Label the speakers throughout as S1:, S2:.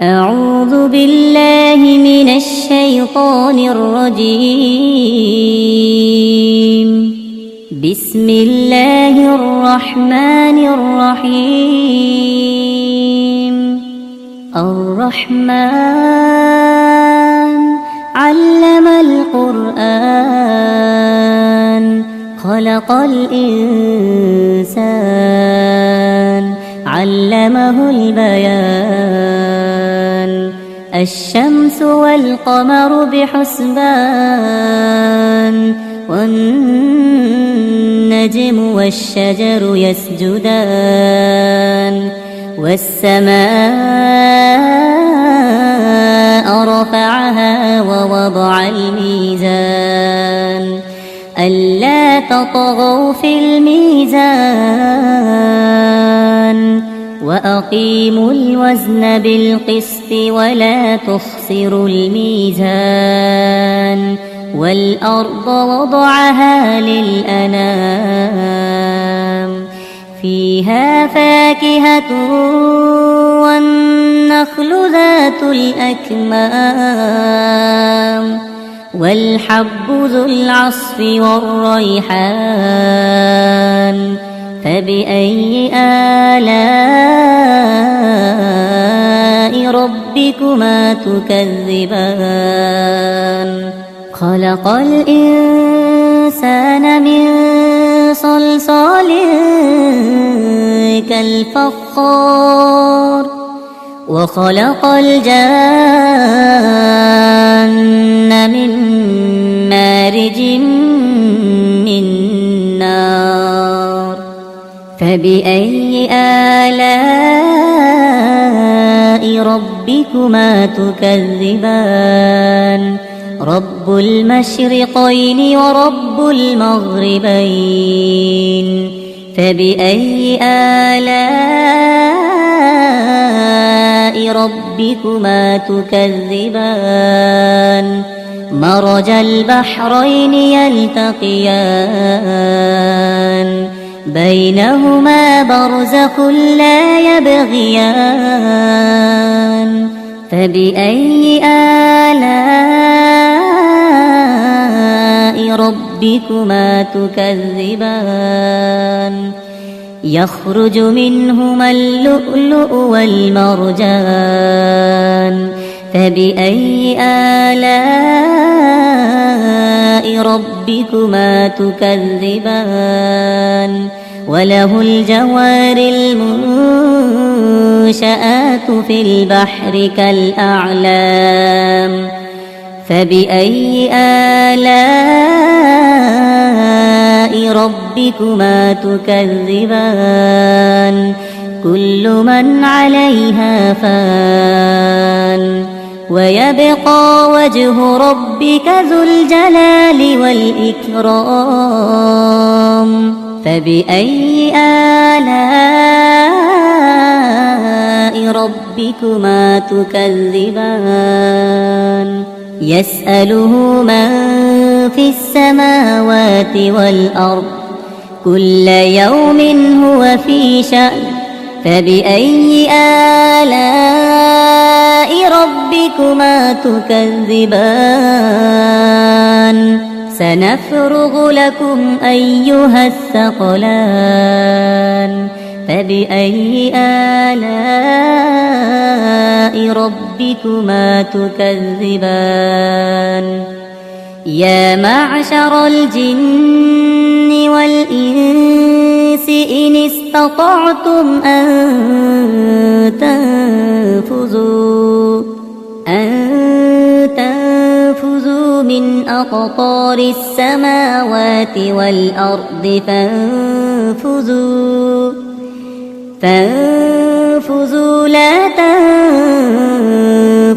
S1: أعوذ بالله من الشيطان الرجيم. بسم الله الرحمن الرحيم. الرحمن علم القرآن خلق الإنسان علمه البيان. الشمس والقمر بحسبان والنجم والشجر يسجدان. والسماء رفعها ووضع الميزان ألا تطغوا في الميزان وأقيموا الوزن بالقسط ولا تخسروا الميزان. والأرض وضعها للأنام فيها فاكهة والنخل ذات الأكمام والحب ذو العصف والريحان. فبأي آلاء ربكما تكذبان؟ خلق الإنسان من صلصال كالفخار وخلق الجان من مارج من نار. فبأي آلاء ربكما تكذبان؟ رب المشرقين ورب المغربين. فبأي آلاء ربكما تكذبان؟ مرج البحرين يلتقيان بينهما برزخ لا يبغيان. فبأي آلاء ربكما تكذبان؟ يخرج منهما اللؤلؤ والمرجان. فبأي آلاء ربكما تكذبان؟ وله الجوار المنشآت في البحر كالأعلام. فبأي آلاء ربكما تكذبان؟ كل من عليها فان ويبقى وجه ربك ذو الجلال والإكرام. فبأي آلاء ربكما تكذبان؟ يسأله من في السماوات والأرض كل يوم هو في شأن. فبأي آلاء ربكما تكذبان؟ سنفرغ لكم أيها الثقلان. فبأي آلاء ربكما تكذبان؟ يا معشر الجن والإنس إن استطعتم أن تنفذوا من أقطار السماوات والأرض فانفذوا لا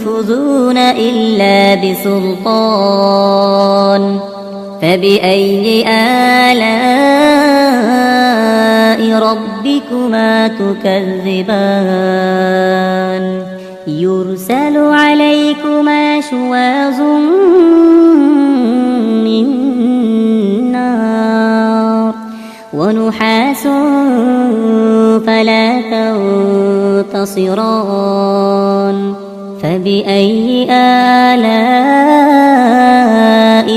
S1: تنفذون إلا بسلطان. فبأي آلاء ربكما تكذبان؟ يرسل عليكما شواظ من نار ونحاس فلا تنتصران فبأي آلاء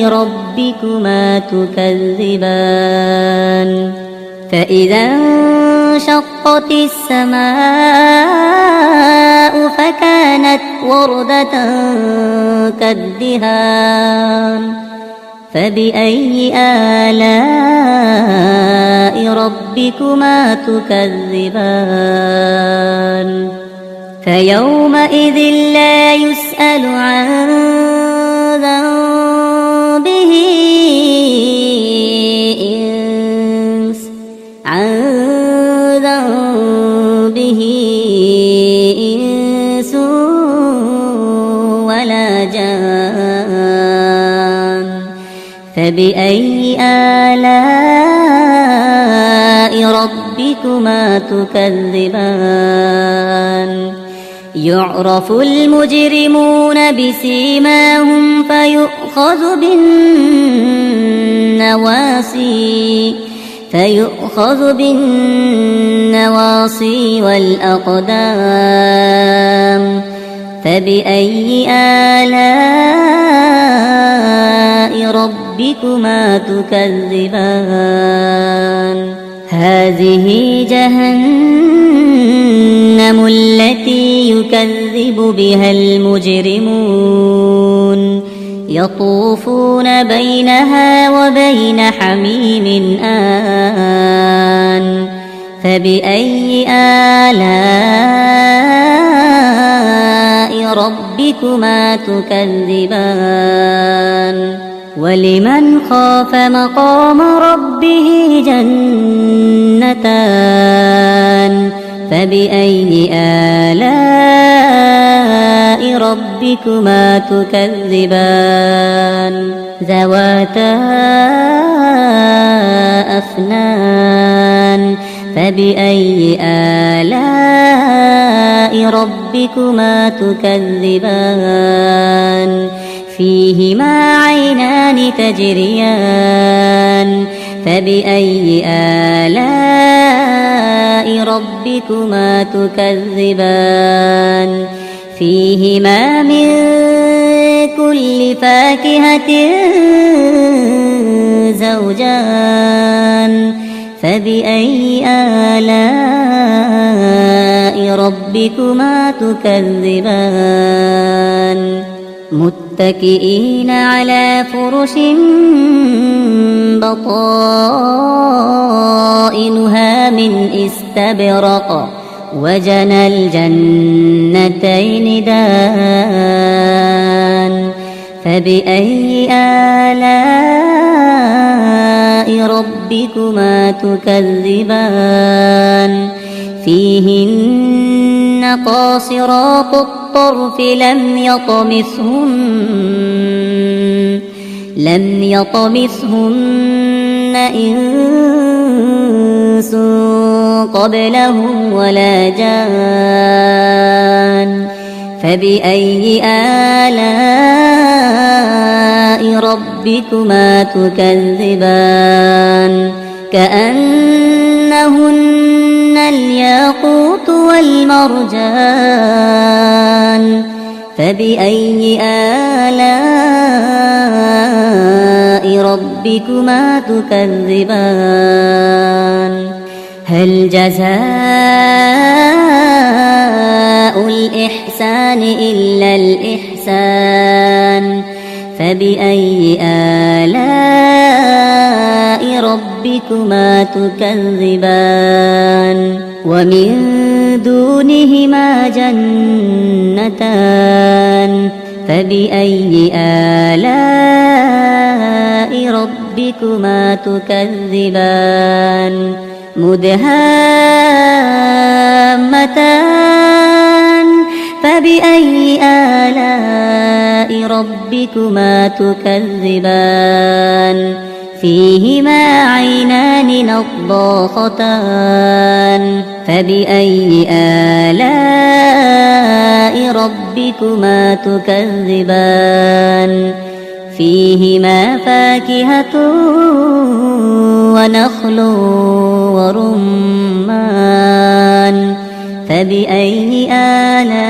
S1: ربكما تكذبان فإذا انشقت السماء فكانت وردة كالدهان فبأي آلاء ربكما تكذبان فيومئذ لا يسأل عن ذنبه إنس ولا جان فبأي آلاء ربكما تكذبان يعرف المجرمون بسيماهم فيؤخذ بالنواصي والأقدام فبأي آلاء ربكما تكذبان هذه جهنم التي يكذب بها المجرمون يطوفون بينها وبين حميم آن فبأي آلاء ربكما تكذبان ولمن خاف مقام ربه جنتان فبأي آلاء ربكما تكذبان ذواتا أفنان فبأي آلاء ربكما تكذبان فيهما عينان تجريان فبأي آلاء ربكما تكذبان فيهما من كل فاكهة زوجان فبأي آلاء ربكما تكذبان متكئين على فرش بطائنها من استبرق وجنى الجنتين دان فبأي آلاء ربكما تكذبان فيهن قاصرات الطرف لم يطمثهن إنس قبلهم ولا جان فبأي آلاء ربكما تكذبان كأنهن الياقوت والمرجان فبأي آلاء ربكما تكذبان هل جزاء الإحسان إلا الإحسان فبأي آلاء ربكما تكذبان ومن دونهما جنتان فبأي آلاء ربكما تكذبان مدهامتان فبأي آلاء ربكما تكذبان فيهما عينان نضاختان فبأي آلاء ربكما تكذبان فيهما فاكهة ونخل ورمان فبأي آلاء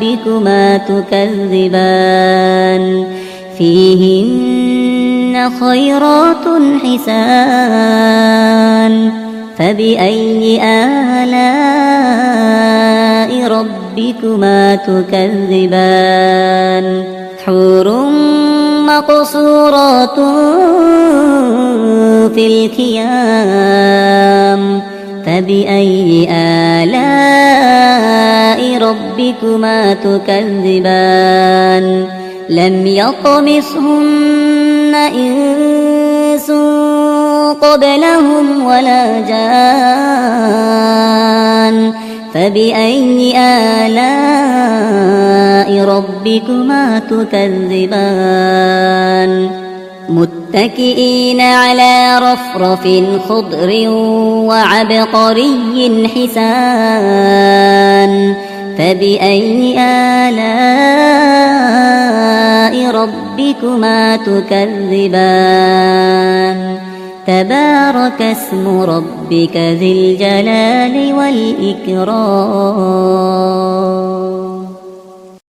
S1: ربكما تكذبان فيهن خيرات حسان فبأي آلاء ربكما تكذبان حور مقصورات في الخيام فبأي آلاء ربكما تكذبان لم يطمثهن إنس قبلهم ولا جان فبأي آلاء ربكما تكذبان متكئين على رفرف خضر وعبقري حسان فبأي آلاء ربكما تكذبان تبارك اسم ربك ذي الجلال والإكرام